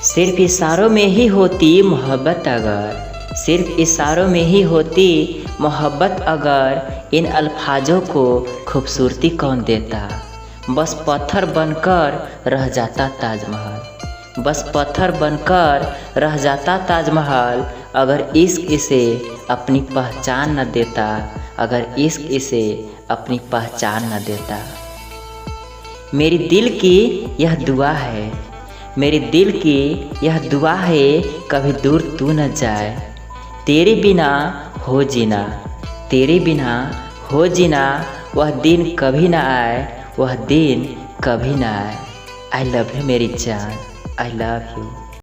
सिर्फ इशारों में ही होती मोहब्बत अगर, सिर्फ इशारों में ही होती मोहब्बत अगर, इन अल्फाजों को खूबसूरती कौन देता। बस पत्थर बनकर रह जाता ताजमहल, बस पत्थर बनकर रह जाता ताजमहल, अगर इश्क इसे अपनी पहचान न देता, अगर इश्क इसे अपनी पहचान न देता। मेरी दिल की यह दुआ है, मेरे दिल की यह दुआ है, कभी दूर तू न जाए। तेरे बिना हो जीना, तेरे बिना हो जीना, वह दिन कभी ना आए, वह दिन कभी ना आए। आई लव यू मेरी जान, आई लव यू।